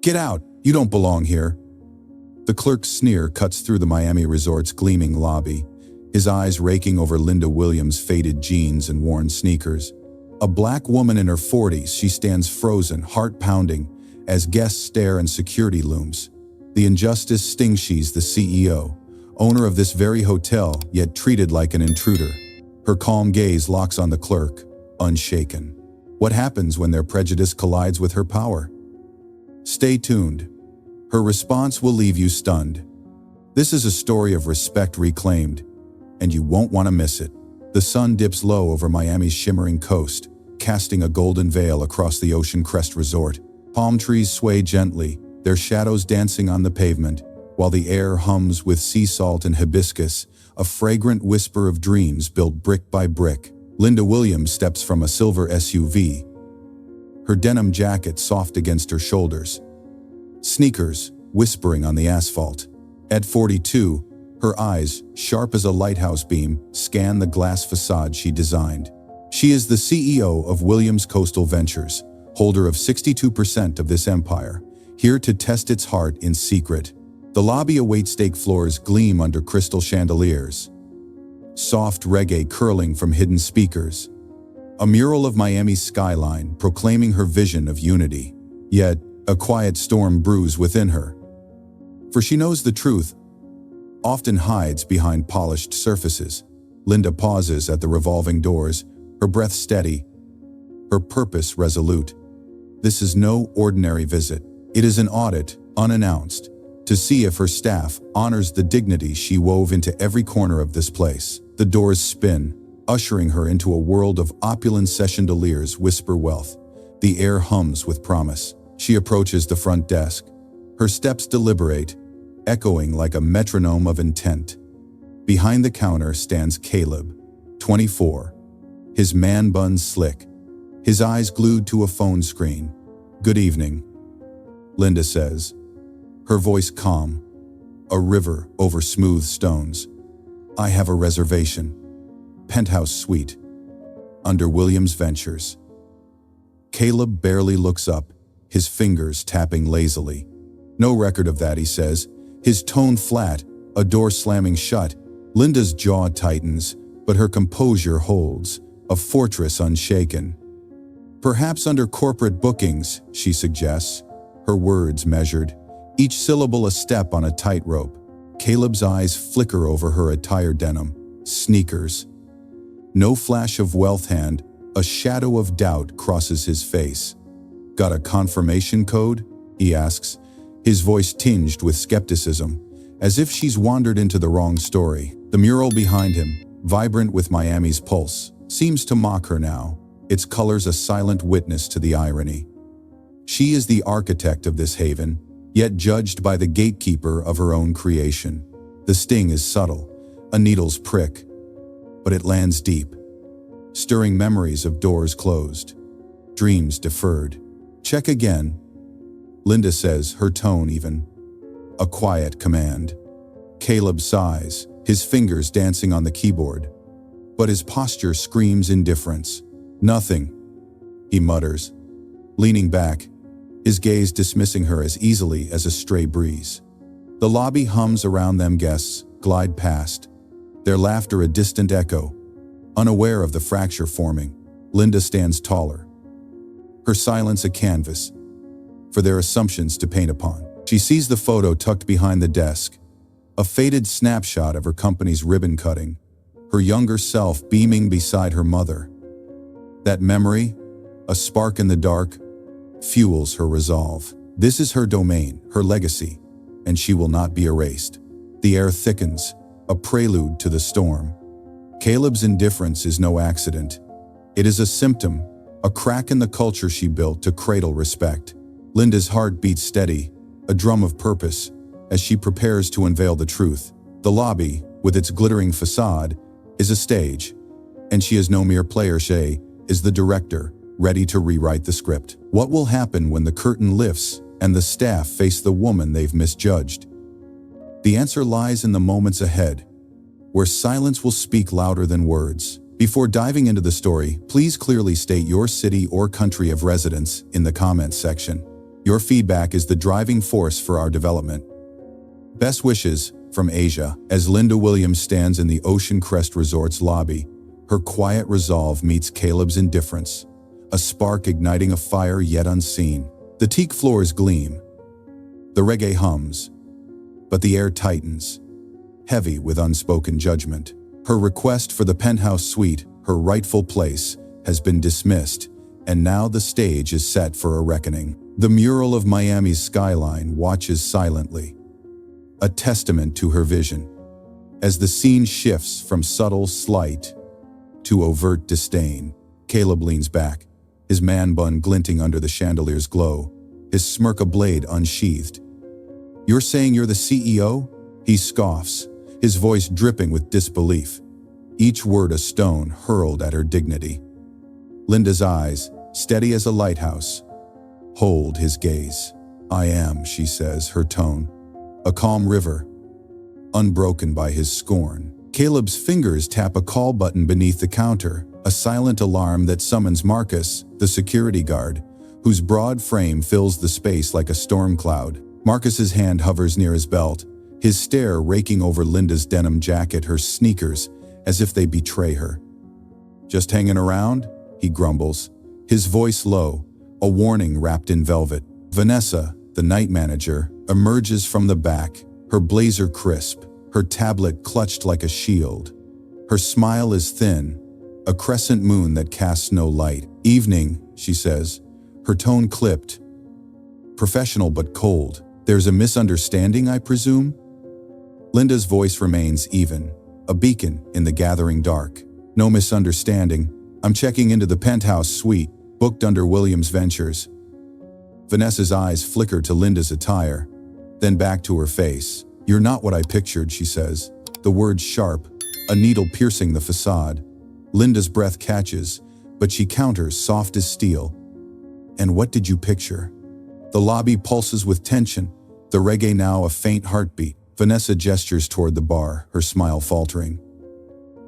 "Get out! You don't belong here." The clerk's sneer cuts through the Miami resort's gleaming lobby, his eyes raking over Linda Williams' faded jeans and worn sneakers. A black woman in her 40s, she stands frozen, heart pounding, as guests stare and security looms. The injustice stings. She's the CEO, owner of this very hotel, yet treated like an intruder. Her calm gaze locks on the clerk, unshaken. What happens when their prejudice collides with her power? Stay tuned. Her response will leave you stunned. This is a story of respect reclaimed, and you won't want to miss it. The sun dips low over Miami's shimmering coast, casting a golden veil across the ocean Crest resort. Palm trees sway gently, their shadows dancing on the pavement, while the air hums with sea salt and hibiscus, a fragrant whisper of dreams built brick by brick. Linda Williams steps from a silver SUV, her denim jacket soft against her shoulders, sneakers whispering on the asphalt. At 42, her eyes, sharp as a lighthouse beam, scan the glass facade she designed. She is the CEO of Williams Coastal Ventures, holder of 62% of this empire, here to test its heart in secret. The lobby awaits. Steak floors gleam under crystal chandeliers, soft reggae curling from hidden speakers, a mural of Miami's skyline proclaiming her vision of unity. Yet, a quiet storm brews within her. For she knows the truth often hides behind polished surfaces. Linda pauses at the revolving doors, her breath steady, her purpose resolute. This is no ordinary visit. It is an audit, unannounced, to see if her staff honors the dignity she wove into every corner of this place. The doors spin, ushering her into a world of opulent chandeliers whisper wealth. The air hums with promise. She approaches the front desk. Her steps deliberate, echoing like a metronome of intent. Behind the counter stands Caleb, 24, his man bun slick, his eyes glued to a phone screen. "Good evening," Linda says, her voice calm, a river over smooth stones. "I have a reservation. Penthouse suite. Under Williams Ventures." Caleb barely looks up, his fingers tapping lazily. "No record of that," he says, his tone flat, a door slamming shut. Linda's jaw tightens, but her composure holds, a fortress unshaken. "Perhaps under corporate bookings," she suggests, her words measured, each syllable a step on a tightrope. Caleb's eyes flicker over her attire. Denim, sneakers. No flash of wealth hand, a shadow of doubt crosses his face. "Got a confirmation code?" he asks, his voice tinged with skepticism, as if she's wandered into the wrong story. The mural behind him, vibrant with Miami's pulse, seems to mock her now, its colors a silent witness to the irony. She is the architect of this haven, yet judged by the gatekeeper of her own creation. The sting is subtle, a needle's prick, but it lands deep, stirring memories of doors closed, dreams deferred. "Check again," Linda says, her tone even. A quiet command. Caleb sighs, his fingers dancing on the keyboard, but his posture screams indifference. "Nothing," he mutters, leaning back, his gaze dismissing her as easily as a stray breeze. The lobby hums around them. Guests glide past, their laughter a distant echo. Unaware of the fracture forming, Linda stands taller, her silence a canvas for their assumptions to paint upon. She sees the photo tucked behind the desk, a faded snapshot of her company's ribbon cutting, her younger self beaming beside her mother. That memory, a spark in the dark, fuels her resolve. This is her domain, her legacy, and she will not be erased. The air thickens, a prelude to the storm. Caleb's indifference is no accident. It is a symptom, a crack in the culture she built to cradle respect. Linda's heart beats steady, a drum of purpose, as she prepares to unveil the truth. The lobby, with its glittering facade, is a stage, and she is no mere player. She is the director, ready to rewrite the script. What will happen when the curtain lifts and the staff face the woman they've misjudged? The answer lies in the moments ahead, where silence will speak louder than words. Before diving into the story, please clearly state your city or country of residence in the comments section. Your feedback is the driving force for our development. Best wishes, from Asia. As Linda Williams stands in the Ocean Crest Resort's lobby, her quiet resolve meets Caleb's indifference, a spark igniting a fire yet unseen. The teak floors gleam. The reggae hums. But the air tightens, heavy with unspoken judgment. Her request for the penthouse suite, her rightful place, has been dismissed, and now the stage is set for a reckoning. The mural of Miami's skyline watches silently, a testament to her vision. As the scene shifts from subtle slight to overt disdain, Caleb leans back, his man bun glinting under the chandelier's glow, his smirk a blade unsheathed. "You're saying you're the CEO?" He scoffs, his voice dripping with disbelief, each word a stone hurled at her dignity. Linda's eyes, steady as a lighthouse, hold his gaze. "I am," she says, her tone a calm river, unbroken by his scorn. Caleb's fingers tap a call button beneath the counter, a silent alarm that summons Marcus, the security guard, whose broad frame fills the space like a storm cloud. Marcus's hand hovers near his belt, his stare raking over Linda's denim jacket, her sneakers, as if they betray her. "Just hanging around?" he grumbles, his voice low, a warning wrapped in velvet. Vanessa, the night manager, emerges from the back, her blazer crisp, her tablet clutched like a shield. Her smile is thin, a crescent moon that casts no light. "Evening," she says, her tone clipped, professional but cold. "There's a misunderstanding, I presume?" Linda's voice remains even, a beacon in the gathering dark. "No misunderstanding. I'm checking into the penthouse suite, booked under Williams Ventures." Vanessa's eyes flicker to Linda's attire, then back to her face. "You're not what I pictured," she says, the words sharp, a needle piercing the facade. Linda's breath catches, but she counters soft as steel. "And what did you picture?" The lobby pulses with tension, the reggae now a faint heartbeat. Vanessa gestures toward the bar, her smile faltering.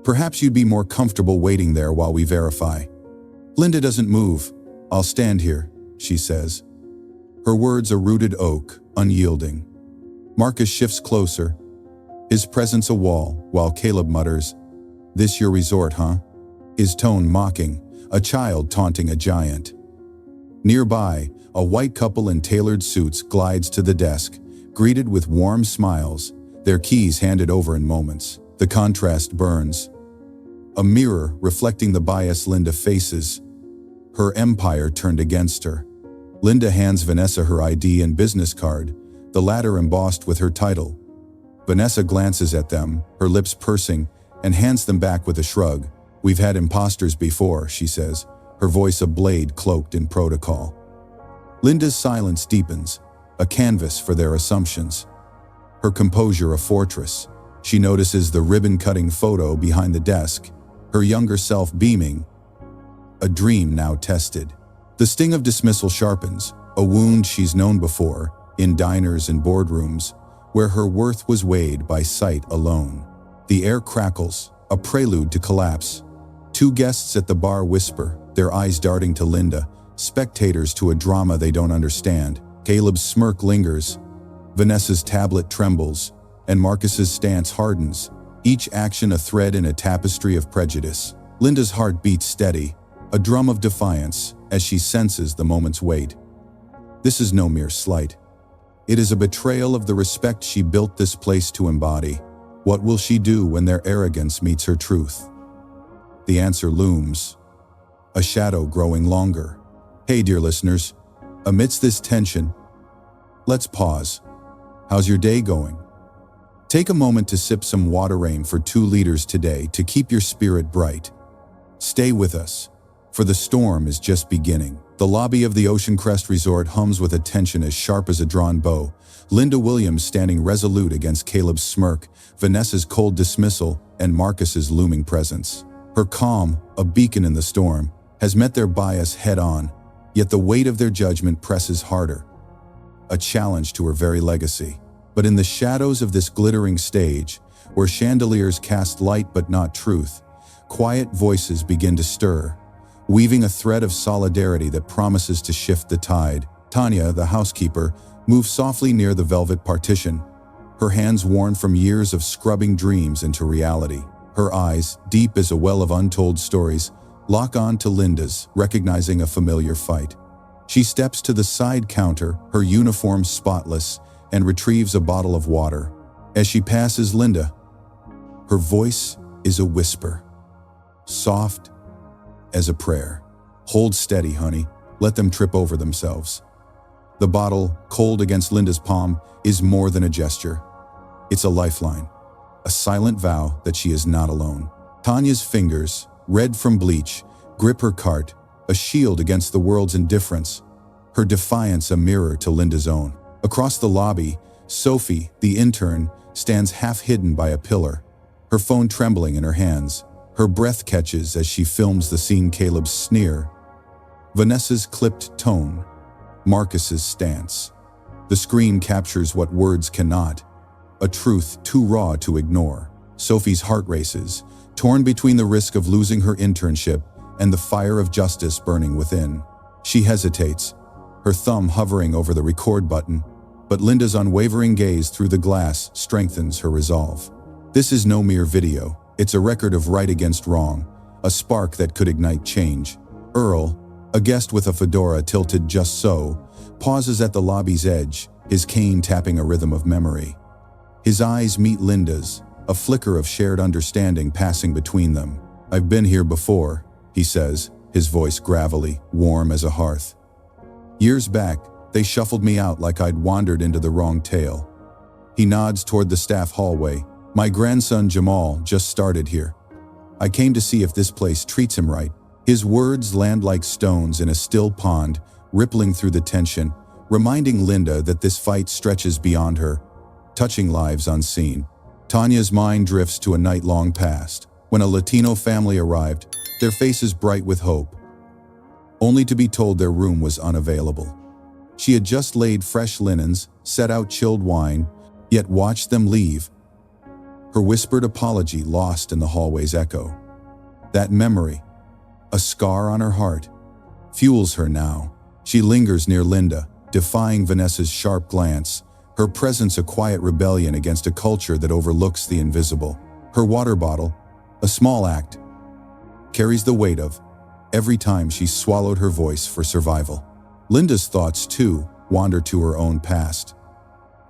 "Perhaps you'd be more comfortable waiting there while we verify." Linda doesn't move. "I'll stand here," she says, her words a rooted oak, unyielding. Marcus shifts closer, his presence a wall, while Caleb mutters, "This your resort, huh?" His tone mocking, a child taunting a giant. Nearby, a white couple in tailored suits glides to the desk, greeted with warm smiles, their keys handed over in moments. The contrast burns. A mirror reflecting the bias Linda faces, her empire turned against her. Linda hands Vanessa her ID and business card, the latter embossed with her title. Vanessa glances at them, her lips pursing, and hands them back with a shrug. "We've had imposters before," she says, her voice a blade cloaked in protocol. Linda's silence deepens, a canvas for their assumptions. Her composure a fortress. She notices the ribbon-cutting photo behind the desk, her younger self beaming, a dream now tested. The sting of dismissal sharpens, a wound she's known before, in diners and boardrooms, where her worth was weighed by sight alone. The air crackles, a prelude to collapse. Two guests at the bar whisper, their eyes darting to Linda, spectators to a drama they don't understand. Caleb's smirk lingers, Vanessa's tablet trembles, and Marcus's stance hardens, each action a thread in a tapestry of prejudice. Linda's heart beats steady, a drum of defiance, as she senses the moment's weight. This is no mere slight. It is a betrayal of the respect she built this place to embody. What will she do when their arrogance meets her truth? The answer looms, a shadow growing longer. Hey, dear listeners, amidst this tension, let's pause. How's your day going? Take a moment to sip some water. Rain for 2 liters today to keep your spirit bright. Stay with us, for the storm is just beginning. The lobby of the Ocean Crest Resort hums with a tension as sharp as a drawn bow. Linda Williams standing resolute against Caleb's smirk, Vanessa's cold dismissal, and Marcus's looming presence. Her calm, a beacon in the storm, has met their bias head-on, yet the weight of their judgment presses harder, a challenge to her very legacy. But in the shadows of this glittering stage, where chandeliers cast light but not truth, quiet voices begin to stir, weaving a thread of solidarity that promises to shift the tide. Tanya, the housekeeper, moves softly near the velvet partition, her hands worn from years of scrubbing dreams into reality. Her eyes, deep as a well of untold stories, lock on to Linda's, recognizing a familiar fight. She steps to the side counter, her uniform spotless, and retrieves a bottle of water. As she passes Linda, her voice is a whisper, soft as a prayer. "Hold steady, honey. Let them trip over themselves." The bottle, cold against Linda's palm, is more than a gesture. It's a lifeline, a silent vow that she is not alone. Tanya's fingers, red from bleach, grip her cart, a shield against the world's indifference, her defiance a mirror to Linda's own. Across the lobby, Sophie, the intern, stands half hidden by a pillar, her phone trembling in her hands. Her breath catches as she films the scene. Caleb's sneer, Vanessa's clipped tone, Marcus's stance. The screen captures what words cannot, a truth too raw to ignore. Sophie's heart races, torn between the risk of losing her internship and the fire of justice burning within. She hesitates, her thumb hovering over the record button, but Linda's unwavering gaze through the glass strengthens her resolve. This is no mere video, it's a record of right against wrong, a spark that could ignite change. Earl, a guest with a fedora tilted just so, pauses at the lobby's edge, his cane tapping a rhythm of memory. His eyes meet Linda's, a flicker of shared understanding passing between them. "I've been here before," he says, his voice gravelly, warm as a hearth. "Years back, they shuffled me out like I'd wandered into the wrong tale." He nods toward the staff hallway. "My grandson Jamal just started here. I came to see if this place treats him right." His words land like stones in a still pond, rippling through the tension, reminding Linda that this fight stretches beyond her, touching lives unseen. Tanya's mind drifts to a night long past, when a Latino family arrived, their faces bright with hope, only to be told their room was unavailable. She had just laid fresh linens, set out chilled wine, yet watched them leave, her whispered apology lost in the hallway's echo. That memory, a scar on her heart, fuels her now. She lingers near Linda, defying Vanessa's sharp glance, her presence a quiet rebellion against a culture that overlooks the invisible. Her water bottle, a small act, carries the weight of every time she swallowed her voice for survival. Linda's thoughts, too, wander to her own past.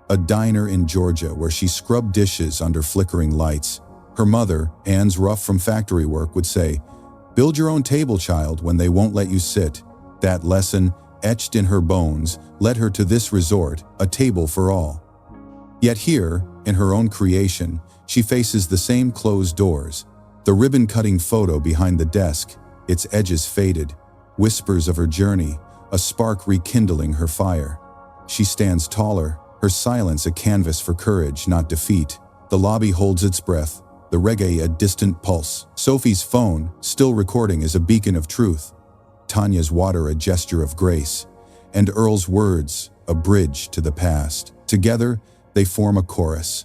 A diner in Georgia where she scrubbed dishes under flickering lights. Her mother, Anne's rough from factory work, would say, "Build your own table, child, when they won't let you sit." That lesson, etched in her bones, led her to this resort, a table for all. Yet here, in her own creation, she faces the same closed doors. The ribbon-cutting photo behind the desk, its edges faded, whispers of her journey, a spark rekindling her fire. She stands taller, her silence a canvas for courage, not defeat. The lobby holds its breath, the reggae a distant pulse. Sophie's phone, still recording, is a beacon of truth. Tanya's water a gesture of grace, and Earl's words a bridge to the past. Together, they form a chorus,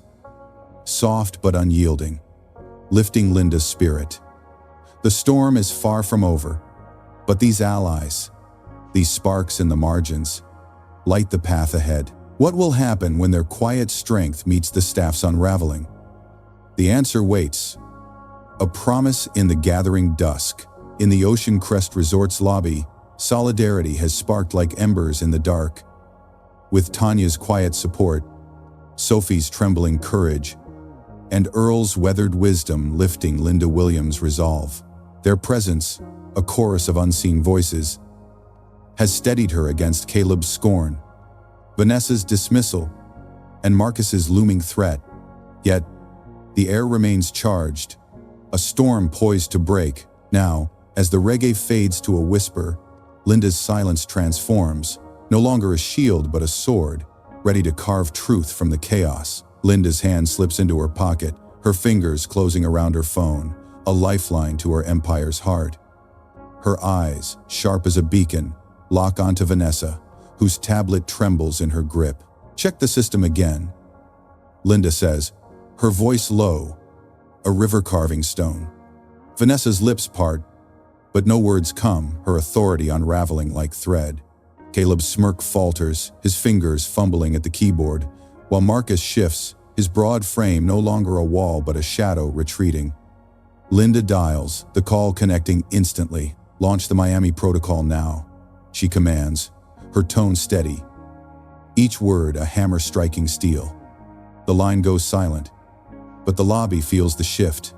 soft but unyielding, lifting Linda's spirit. The storm is far from over, but these allies, these sparks in the margins, light the path ahead. What will happen when their quiet strength meets the staff's unraveling? The answer waits. A promise in the gathering dusk. In the Ocean Crest Resort's lobby, solidarity has sparked like embers in the dark. With Tanya's quiet support, Sophie's trembling courage, and Earl's weathered wisdom lifting Linda Williams' resolve. Their presence, a chorus of unseen voices, has steadied her against Caleb's scorn, Vanessa's dismissal, and Marcus's looming threat. Yet, the air remains charged, a storm poised to break. Now, as the reggae fades to a whisper, Linda's silence transforms, no longer a shield but a sword, ready to carve truth from the chaos. Linda's hand slips into her pocket, her fingers closing around her phone, a lifeline to her empire's heart. Her eyes, sharp as a beacon, lock onto Vanessa, whose tablet trembles in her grip. "Check the system again," Linda says, her voice low, a river-carving stone. Vanessa's lips part, but no words come, her authority unraveling like thread. Caleb's smirk falters, his fingers fumbling at the keyboard, while Marcus shifts, his broad frame no longer a wall but a shadow retreating. Linda dials, the call connecting instantly. "Launch the Miami protocol now," she commands, her tone steady. Each word a hammer striking steel. The line goes silent, but the lobby feels the shift.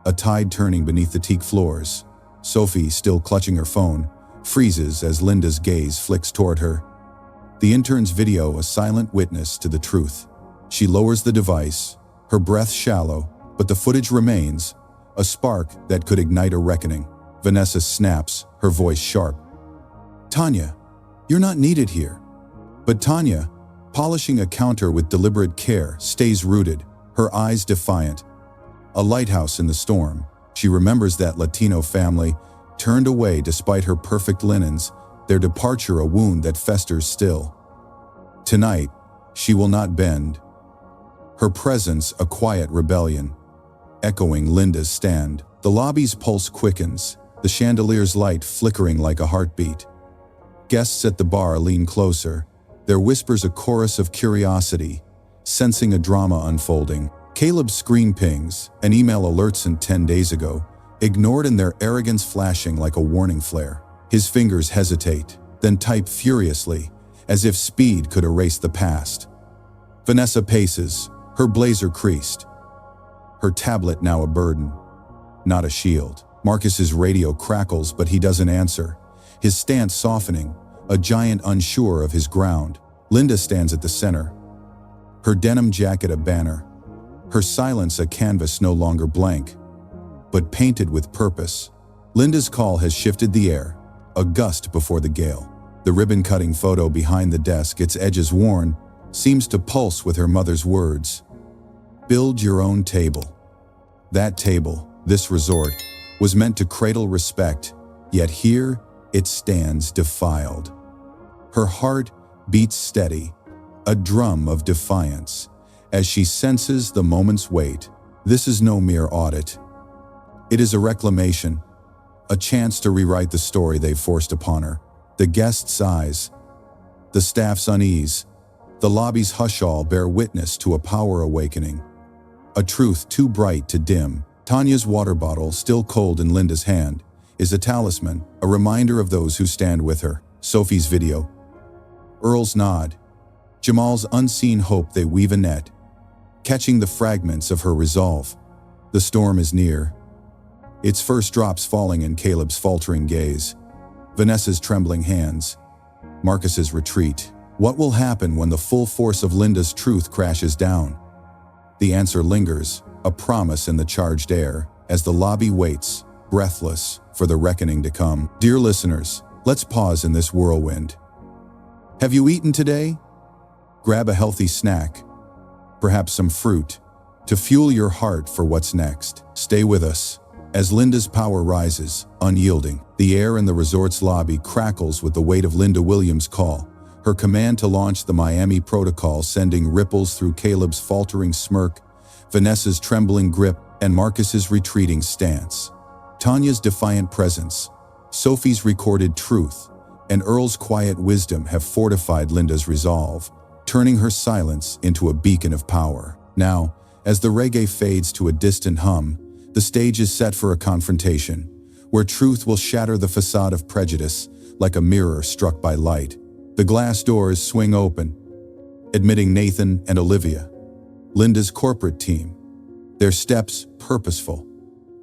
A tide turning beneath the teak floors. Sophie, still clutching her phone, freezes as Linda's gaze flicks toward her. The intern's video a silent witness to the truth. She lowers the device, her breath shallow, but the footage remains, a spark that could ignite a reckoning. Vanessa snaps, her voice sharp. "Tanya, you're not needed here." But Tanya, polishing a counter with deliberate care, stays rooted, her eyes defiant. A lighthouse in the storm, she remembers that Latino family, turned away despite her perfect linens, their departure a wound that festers still. Tonight, she will not bend. Her presence a quiet rebellion. Echoing Linda's stand, the lobby's pulse quickens, the chandelier's light flickering like a heartbeat. Guests at the bar lean closer, their whispers a chorus of curiosity, sensing a drama unfolding. Caleb's screen pings, an email alerts sent 10 days ago, ignored in their arrogance flashing like a warning flare. His fingers hesitate, then type furiously, as if speed could erase the past. Vanessa paces, her blazer creased. Her tablet now a burden, not a shield. Marcus's radio crackles, but he doesn't answer, his stance softening, a giant unsure of his ground. Linda stands at the center, her denim jacket a banner, her silence a canvas no longer blank, but painted with purpose. Linda's call has shifted the air, a gust before the gale. The ribbon-cutting photo behind the desk, its edges worn, seems to pulse with her mother's words. "Build your own table." That table, this resort, was meant to cradle respect, yet here it stands defiled. Her heart beats steady, a drum of defiance, as she senses the moment's weight. This is no mere audit. It is a reclamation, a chance to rewrite the story they've forced upon her. The guests' eyes, the staff's unease, the lobby's hush all bear witness to a power awakening. A truth too bright to dim. Tanya's water bottle, still cold in Linda's hand, is a talisman, a reminder of those who stand with her. Sophie's video. Earl's nod. Jamal's unseen hope they weave a net, catching the fragments of her resolve. The storm is near, its first drops falling in Caleb's faltering gaze. Vanessa's trembling hands. Marcus's retreat. What will happen when the full force of Linda's truth crashes down? The answer lingers, a promise in the charged air, as the lobby waits, breathless, for the reckoning to come. Dear listeners, let's pause in this whirlwind. Have you eaten today? Grab a healthy snack, perhaps some fruit, to fuel your heart for what's next. Stay with us, as Linda's power rises, unyielding. The air in the resort's lobby crackles with the weight of Linda Williams' call, her command to launch the Miami protocol sending ripples through Caleb's faltering smirk, Vanessa's trembling grip, and Marcus's retreating stance. Tanya's defiant presence, Sophie's recorded truth, and Earl's quiet wisdom have fortified Linda's resolve, turning her silence into a beacon of power. Now, as the reggae fades to a distant hum, the stage is set for a confrontation, where truth will shatter the facade of prejudice like a mirror struck by light. The glass doors swing open, admitting Nathan and Olivia, Linda's corporate team, their steps purposeful,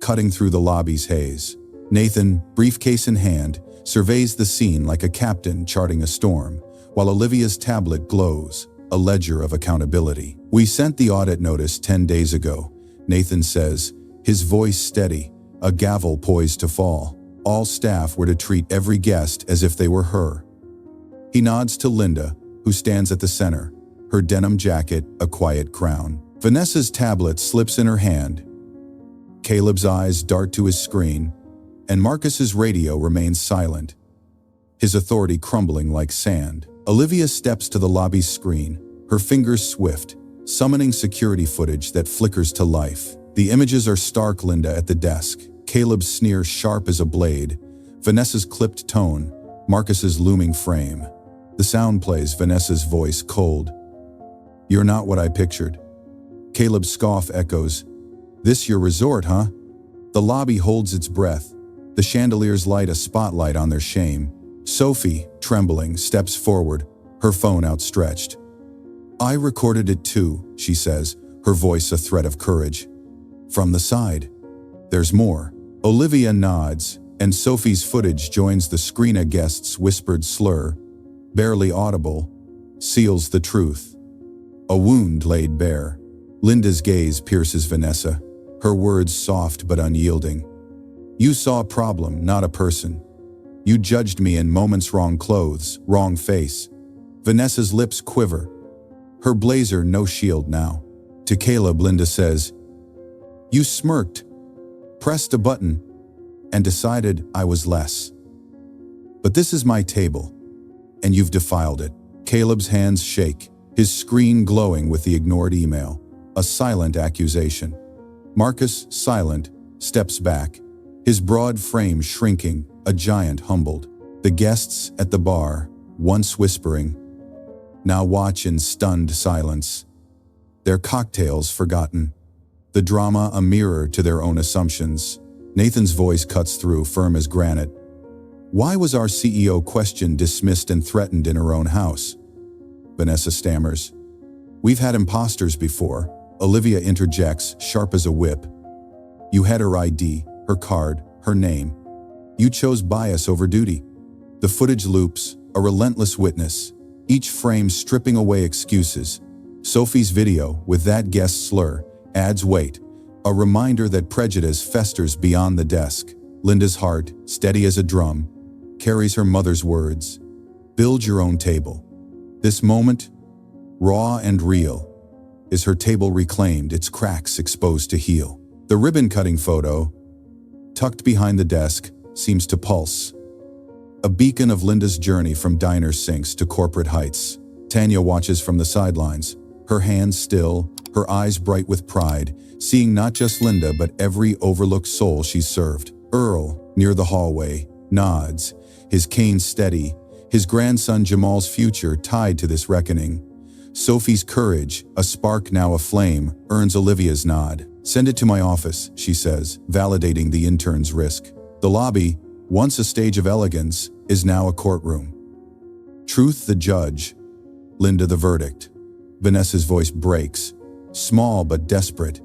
cutting through the lobby's haze. Nathan, briefcase in hand, surveys the scene like a captain charting a storm, while Olivia's tablet glows, a ledger of accountability. "We sent the audit notice 10 days ago," Nathan says, his voice steady, a gavel poised to fall. All staff were to treat every guest as if they were her. He nods to Linda, who stands at the center, her denim jacket a quiet crown. Vanessa's tablet slips in her hand. Caleb's eyes dart to his screen, and Marcus's radio remains silent, his authority crumbling like sand. Olivia steps to the lobby's screen, her fingers swift, summoning security footage that flickers to life. The images are stark. Linda at the desk, Caleb's sneer sharp as a blade, Vanessa's clipped tone, Marcus's looming frame. The sound plays, Vanessa's voice cold. "You're not what I pictured." Caleb's scoff echoes. "This your resort, huh?" The lobby holds its breath. The chandeliers light a spotlight on their shame. Sophie, trembling, steps forward, her phone outstretched. "I recorded it too," she says, her voice a threat of courage. From the side. "There's more." Olivia nods, and Sophie's footage joins the screen. A guest's whispered slur, barely audible, seals the truth. A wound laid bare. Linda's gaze pierces Vanessa, her words soft but unyielding. "You saw a problem, not a person. You judged me in moments, wrong clothes, wrong face." Vanessa's lips quiver, her blazer no shield now. To Caleb, Linda says, "You smirked, pressed a button, and decided I was less. But this is my table, and you've defiled it." Caleb's hands shake, his screen glowing with the ignored email, a silent accusation. Marcus, silent, steps back, his broad frame shrinking, a giant humbled. The guests at the bar, once whispering, now watch in stunned silence. Their cocktails forgotten, the drama a mirror to their own assumptions. Nathan's voice cuts through, firm as granite. "Why was our CEO questioned, dismissed, and threatened in her own house?" Vanessa stammers. "We've had imposters before." Olivia interjects, sharp as a whip. "You had her ID, her card, her name. You chose bias over duty." The footage loops, a relentless witness, each frame stripping away excuses. Sophie's video, with that guest slur, adds weight, a reminder that prejudice festers beyond the desk. Linda's heart, steady as a drum, carries her mother's words. "Build your own table." This moment, raw and real, is her table reclaimed, its cracks exposed to heal. The ribbon-cutting photo, tucked behind the desk, seems to pulse. A beacon of Linda's journey from diner sinks to corporate heights. Tanya watches from the sidelines, her hands still, her eyes bright with pride, seeing not just Linda but every overlooked soul she's served. Earl, near the hallway, nods, his cane steady, his grandson Jamal's future tied to this reckoning. Sophie's courage, a spark now aflame, earns Olivia's nod. "Send it to my office," she says, validating the intern's risk. The lobby, once a stage of elegance, is now a courtroom. Truth the judge, Linda the verdict. Vanessa's voice breaks, small but desperate.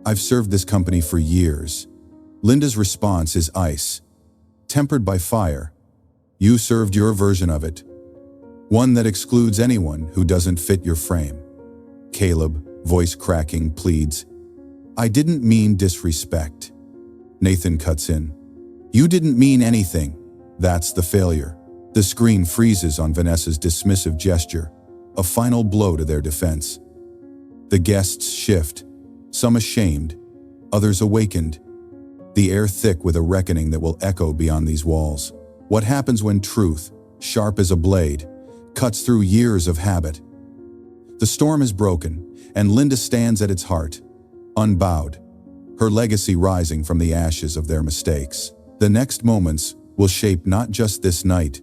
"I've served this company for years." Linda's response is ice, tempered by fire. "You served your version of it. One that excludes anyone who doesn't fit your frame." Caleb, voice cracking, pleads, "I didn't mean disrespect." Nathan cuts in. "You didn't mean anything. That's the failure." The screen freezes on Vanessa's dismissive gesture, a final blow to their defense. The guests shift, some ashamed, others awakened, the air thick with a reckoning that will echo beyond these walls. What happens when truth, sharp as a blade, cuts through years of habit? The storm is broken, and Linda stands at its heart, unbowed, her legacy rising from the ashes of their mistakes. The next moments will shape not just this night,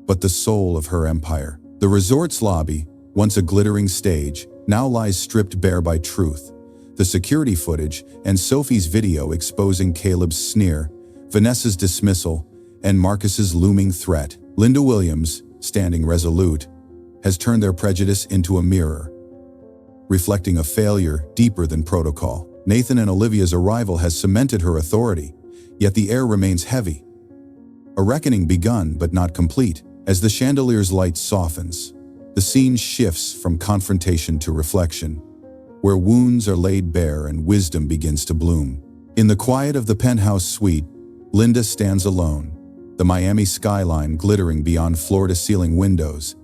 but the soul of her empire. The resort's lobby, once a glittering stage, now lies stripped bare by truth. The security footage and Sophie's video exposing Caleb's sneer, Vanessa's dismissal, and Marcus's looming threat. Linda Williams, standing resolute, has turned their prejudice into a mirror, reflecting a failure deeper than protocol. Nathan and Olivia's arrival has cemented her authority, yet the air remains heavy. A reckoning begun but not complete. As the chandelier's light softens, the scene shifts from confrontation to reflection, where wounds are laid bare and wisdom begins to bloom. In the quiet of the penthouse suite, Linda stands alone, the Miami skyline glittering beyond floor-to-ceiling windows,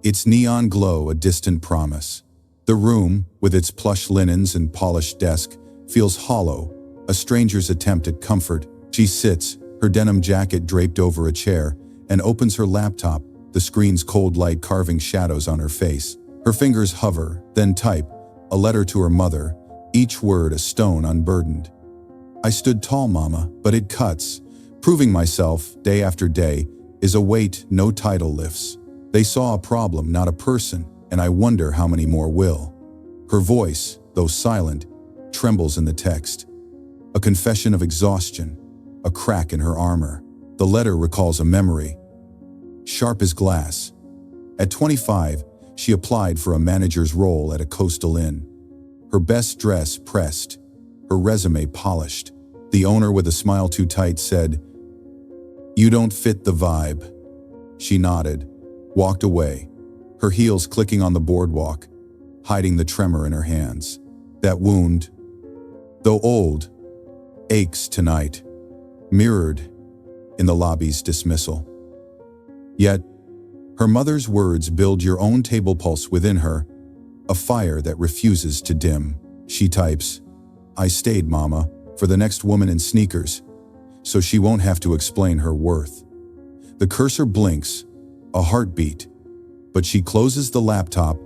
its neon glow a distant promise. The room, with its plush linens and polished desk, feels hollow, a stranger's attempt at comfort. She sits, her denim jacket draped over a chair, and opens her laptop, the screen's cold light carving shadows on her face. Her fingers hover, then type, a letter to her mother, each word a stone unburdened. "I stood tall, Mama, but it cuts. Proving myself, day after day, is a weight no title lifts. They saw a problem, not a person, and I wonder how many more will. Her voice, though silent, trembles in the text. A confession of exhaustion, a crack in her armor. The letter recalls a memory, sharp as glass. At 25, she applied for a manager's role at a coastal inn. Her best dress pressed, her resume polished. The owner, with a smile too tight, said, "You don't fit the vibe." She nodded, walked away, her heels clicking on the boardwalk, hiding the tremor in her hands. That wound, though old, aches tonight, mirrored in the lobby's dismissal. Yet, her mother's words build your own table pulse within her, a fire that refuses to dim. She types, "I stayed, Mama, for the next woman in sneakers, so she won't have to explain her worth." The cursor blinks, a heartbeat, but she closes the laptop,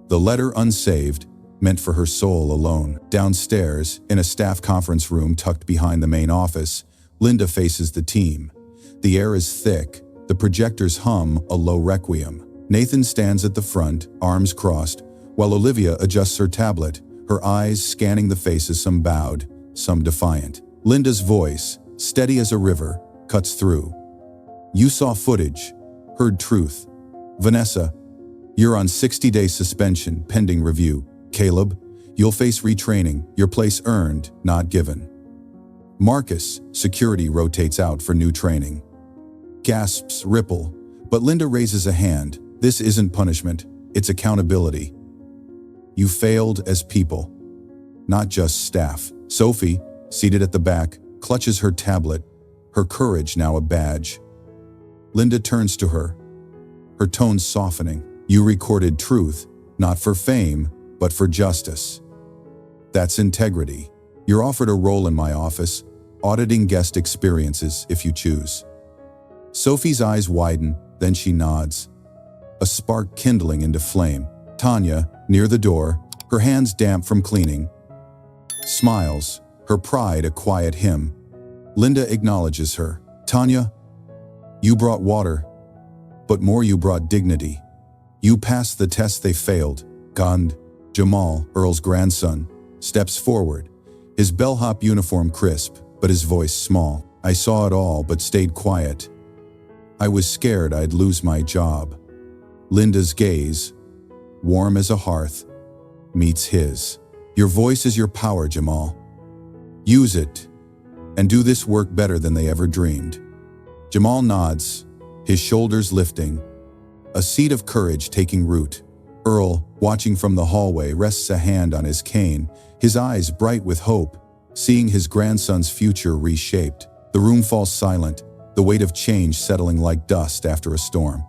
the letter unsaved, meant for her soul alone. Downstairs, in a staff conference room tucked behind the main office, Linda faces the team. The air is thick, the projectors hum a low requiem. Nathan stands at the front, arms crossed, while Olivia adjusts her tablet, her eyes scanning the faces, some bowed, some defiant. Linda's voice, steady as a river, cuts through. "You saw footage, heard truth. Vanessa, you're on 60-day suspension pending review. Caleb, you'll face retraining, your place earned, not given." Marcus, security, rotates out for new training. Gasps ripple, but Linda raises a hand. "This isn't punishment, it's accountability. You failed as people, not just staff." Sophie, seated at the back, clutches her tablet, her courage now a badge. Linda turns to her, her tone softening. "You recorded truth, not for fame, but for justice. That's integrity. You're offered a role in my office, auditing guest experiences if you choose." Sophie's eyes widen, then she nods, a spark kindling into flame. Tanya, near the door, her hands damp from cleaning, smiles, her pride a quiet hymn. Linda acknowledges her. "Tanya, you brought water, but more, you brought dignity. You passed the test they failed." Gand, Jamal, Earl's grandson, steps forward, his bellhop uniform crisp, but his voice small. "I saw it all but stayed quiet. I was scared I'd lose my job." Linda's gaze, warm as a hearth, meets his. "Your voice is your power, Jamal. Use it, and do this work better than they ever dreamed." Jamal nods, his shoulders lifting, a seed of courage taking root. Earl, watching from the hallway, rests a hand on his cane, his eyes bright with hope, seeing his grandson's future reshaped. The room falls silent, the weight of change settling like dust after a storm.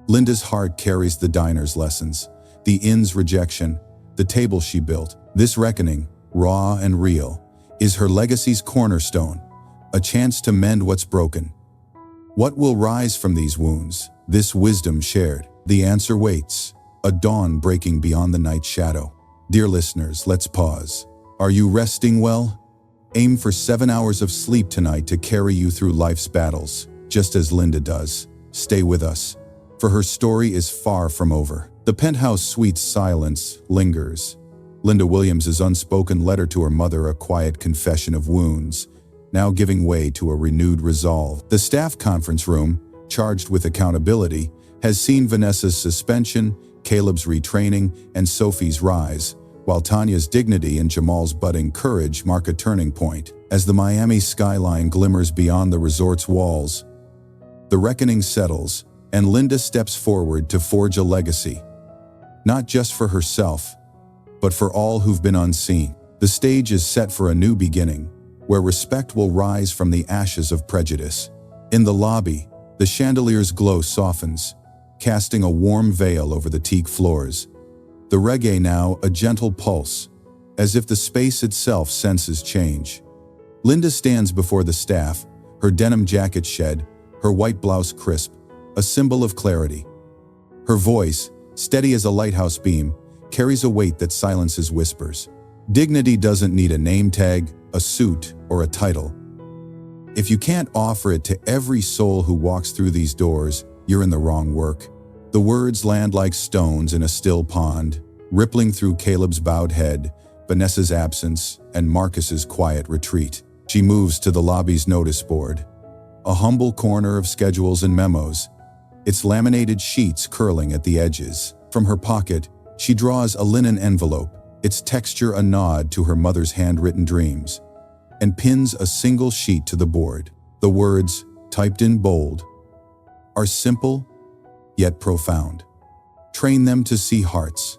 Linda's heart carries the diner's lessons, the inn's rejection, the table she built. This reckoning, raw and real, is her legacy's cornerstone, a chance to mend what's broken. What will rise from these wounds, this wisdom shared? The answer waits, a dawn breaking beyond the night shadow. Dear listeners, let's pause. Are you resting well? Aim for 7 hours of sleep tonight to carry you through life's battles, just as Linda does. Stay with us, for her story is far from over. The penthouse suite's silence lingers. Linda Williams's unspoken letter to her mother, a quiet confession of wounds, now giving way to a renewed resolve. The staff conference room, charged with accountability, has seen Vanessa's suspension, Caleb's retraining, and Sophie's rise, while Tanya's dignity and Jamal's budding courage mark a turning point. As the Miami skyline glimmers beyond the resort's walls, the reckoning settles, and Linda steps forward to forge a legacy. Not just for herself, but for all who've been unseen. The stage is set for a new beginning, where respect will rise from the ashes of prejudice. In the lobby, the chandelier's glow softens, casting a warm veil over the teak floors. The reggae now a gentle pulse, as if the space itself senses change. Linda stands before the staff, her denim jacket shed, her white blouse crisp, a symbol of clarity. Her voice, steady as a lighthouse beam, carries a weight that silences whispers. Dignity doesn't need a name tag, a suit, or a title. If you can't offer it to every soul who walks through these doors, you're in the wrong work. The words land like stones in a still pond, rippling through Caleb's bowed head, Vanessa's absence, and Marcus's quiet retreat. She moves to the lobby's notice board, a humble corner of schedules and memos, its laminated sheets curling at the edges. From her pocket, she draws a linen envelope, its texture a nod to her mother's handwritten dreams, and pins a single sheet to the board. The words, typed in bold, are simple, yet profound. Train them to see hearts,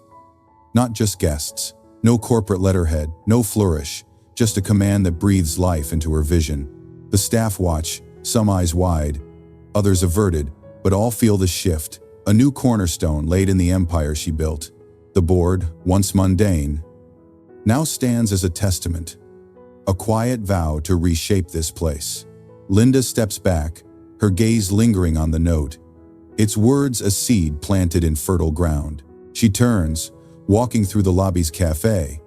not just guests. No corporate letterhead, no flourish, just a command that breathes life into her vision. The staff watch, some eyes wide, others averted, but all feel the shift, a new cornerstone laid in the empire she built. The board, once mundane, now stands as a testament, a quiet vow to reshape this place. Linda steps back, her gaze lingering on the note, its words a seed planted in fertile ground. She turns, walking through the lobby's cafe,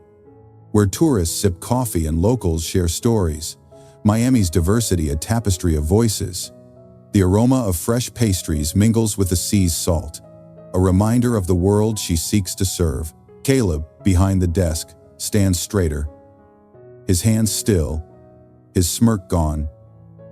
where tourists sip coffee and locals share stories, Miami's diversity a tapestry of voices. The aroma of fresh pastries mingles with the sea's salt, a reminder of the world she seeks to serve. Caleb, behind the desk, stands straighter, his hands still, his smirk gone,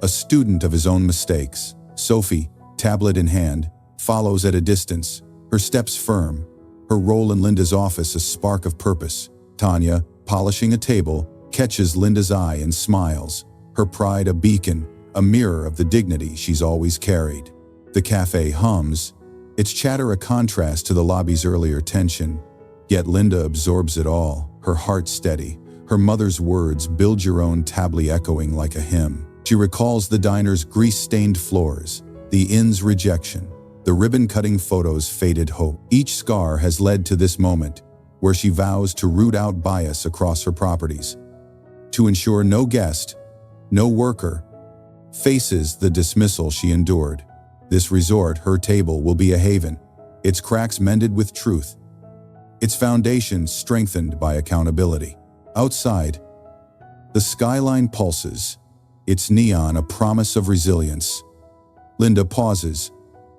a student of his own mistakes. Sophie, tablet in hand, follows at a distance, her steps firm, her role in Linda's office a spark of purpose. Tanya, polishing a table, catches Linda's eye and smiles, her pride a beacon, a mirror of the dignity she's always carried. The cafe hums, its chatter a contrast to the lobby's earlier tension. Yet Linda absorbs it all, her heart steady, her mother's words build your own tably echoing like a hymn. She recalls the diner's grease-stained floors, the inn's rejection, the ribbon-cutting photos' faded hope. Each scar has led to this moment, where she vows to root out bias across her properties, to ensure no guest, no worker, faces the dismissal she endured. This resort, her table, will be a haven, its cracks mended with truth, its foundations strengthened by accountability. Outside, the skyline pulses, its neon a promise of resilience. Linda pauses,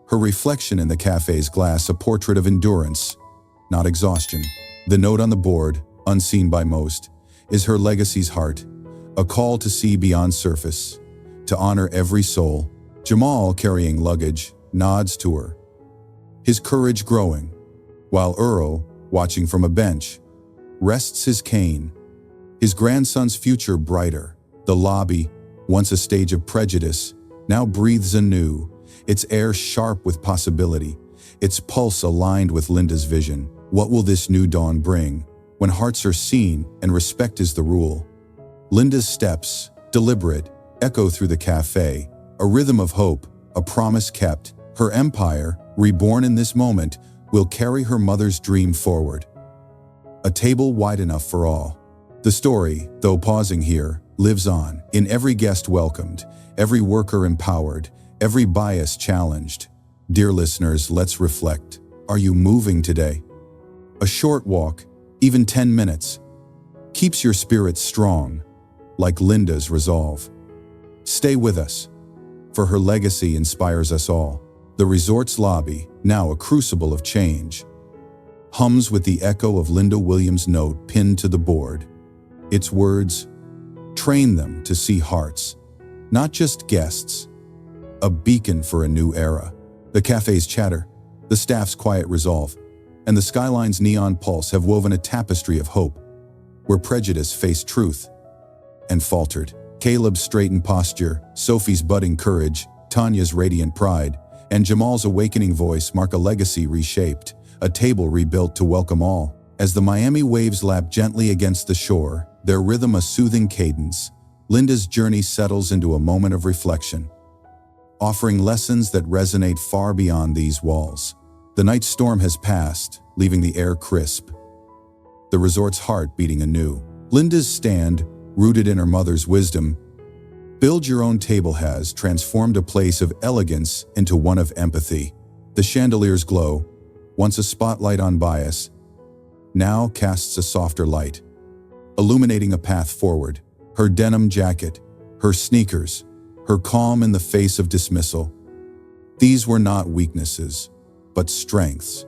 her reflection in the cafe's glass a portrait of endurance, not exhaustion. The note on the board, unseen by most, is her legacy's heart, a call to see beyond surface, to honor every soul. Jamal, carrying luggage, nods to her, his courage growing, while Earl, watching from a bench, rests his cane, his grandson's future brighter. The lobby, once a stage of prejudice, now breathes anew, its air sharp with possibility, its pulse aligned with Linda's vision. What will this new dawn bring, when hearts are seen and respect is the rule? Linda's steps, deliberate, echo through the cafe, a rhythm of hope, a promise kept. Her empire, reborn in this moment, will carry her mother's dream forward. A table wide enough for all. The story, though pausing here, lives on, in every guest welcomed, every worker empowered, every bias challenged. Dear listeners, let's reflect. Are you moving today? A short walk, even 10 minutes, keeps your spirit strong, like Linda's resolve. Stay with us, for her legacy inspires us all. The resort's lobby, now a crucible of change, hums with the echo of Linda Williams' note pinned to the board. Its words, train them to see hearts, not just guests, a beacon for a new era. The cafe's chatter, the staff's quiet resolve, and the skyline's neon pulse have woven a tapestry of hope, where prejudice faced truth and faltered. Caleb's straightened posture, Sophie's budding courage, Tanya's radiant pride, and Jamal's awakening voice mark a legacy reshaped, a table rebuilt to welcome all. As the Miami waves lap gently against the shore, their rhythm a soothing cadence, Linda's journey settles into a moment of reflection, offering lessons that resonate far beyond these walls. The night storm has passed, leaving the air crisp, the resort's heart beating anew. Linda's stand, rooted in her mother's wisdom, build your own table, has transformed a place of elegance into one of empathy. The chandelier's glow, once a spotlight on bias, now casts a softer light, illuminating a path forward. Her denim jacket, her sneakers, her calm in the face of dismissal. These were not weaknesses, but strengths.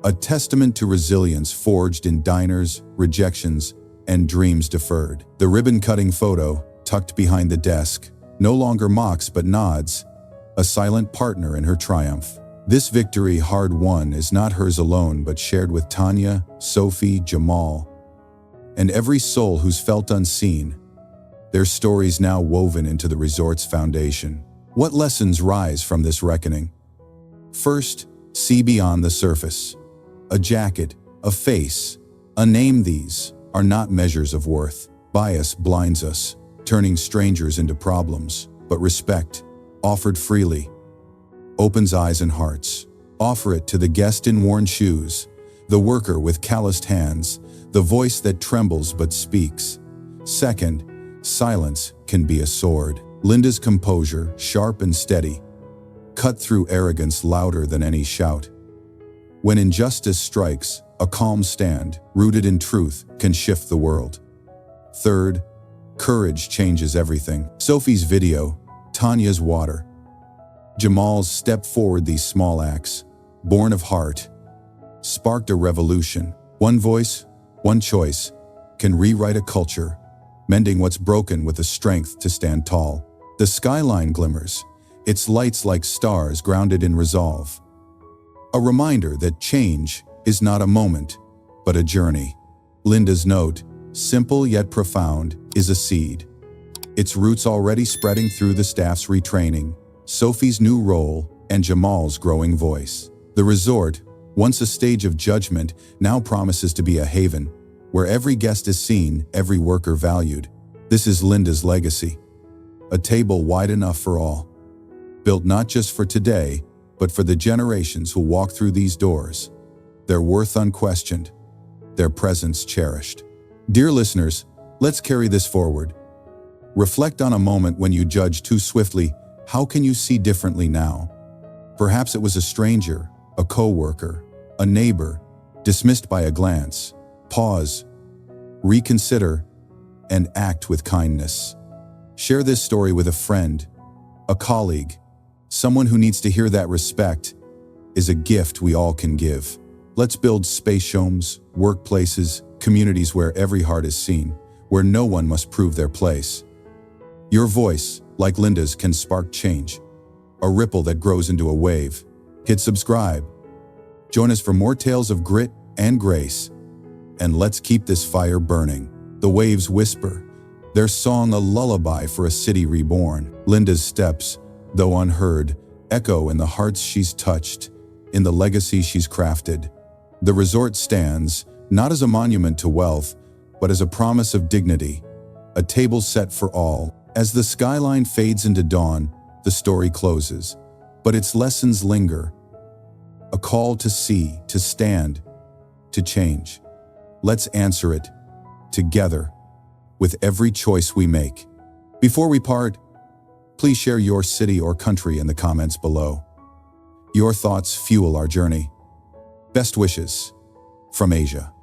A testament to resilience forged in diners, rejections, and dreams deferred. The ribbon-cutting photo, tucked behind the desk, no longer mocks but nods, a silent partner in her triumph. This victory, hard-won, is not hers alone but shared with Tanya, Sophie, Jamal, and every soul who's felt unseen, their stories now woven into the resort's foundation. What lessons rise from this reckoning? First, see beyond the surface. A jacket, a face, a name, these are not measures of worth. Bias blinds us, turning strangers into problems, but respect, offered freely, opens eyes and hearts. Offer it to the guest in worn shoes, the worker with calloused hands, the voice that trembles but speaks. Second, silence can be a sword. Linda's composure, sharp and steady, cut through arrogance louder than any shout. When injustice strikes, a calm stand, rooted in truth, can shift the world. Third, courage changes everything. Sophie's video, Tanya's water, Jamal's step forward. These small acts, born of heart, sparked a revolution. One voice, one choice, can rewrite a culture, mending what's broken with the strength to stand tall. The skyline glimmers, its lights like stars grounded in resolve. A reminder that change is not a moment, but a journey. Linda's note, simple yet profound, is a seed. Its roots already spreading through the staff's retraining, Sophie's new role, and Jamal's growing voice. The resort, once a stage of judgment, now promises to be a haven, where every guest is seen, every worker valued. This is Linda's legacy. A table wide enough for all. Built not just for today, but for the generations who walk through these doors. Their worth unquestioned, their presence cherished. Dear listeners, let's carry this forward. Reflect on a moment when you judged too swiftly. How can you see differently now? Perhaps it was a stranger, a co-worker, a neighbor, dismissed by a glance. Pause, reconsider, and act with kindness. Share this story with a friend, a colleague, someone who needs to hear that respect is a gift we all can give. Let's build space homes, workplaces, communities where every heart is seen, where no one must prove their place. Your voice, like Linda's, can spark change, a ripple that grows into a wave. Hit subscribe. Join us for more tales of grit and grace. And let's keep this fire burning. The waves whisper, their song a lullaby for a city reborn. Linda's steps, though unheard, echo in the hearts she's touched, in the legacy she's crafted. The resort stands, not as a monument to wealth, but as a promise of dignity, a table set for all. As the skyline fades into dawn, the story closes, but its lessons linger. A call to see, to stand, to change. Let's answer it, together, with every choice we make. Before we part, please share your city or country in the comments below. Your thoughts fuel our journey. Best wishes from Asia.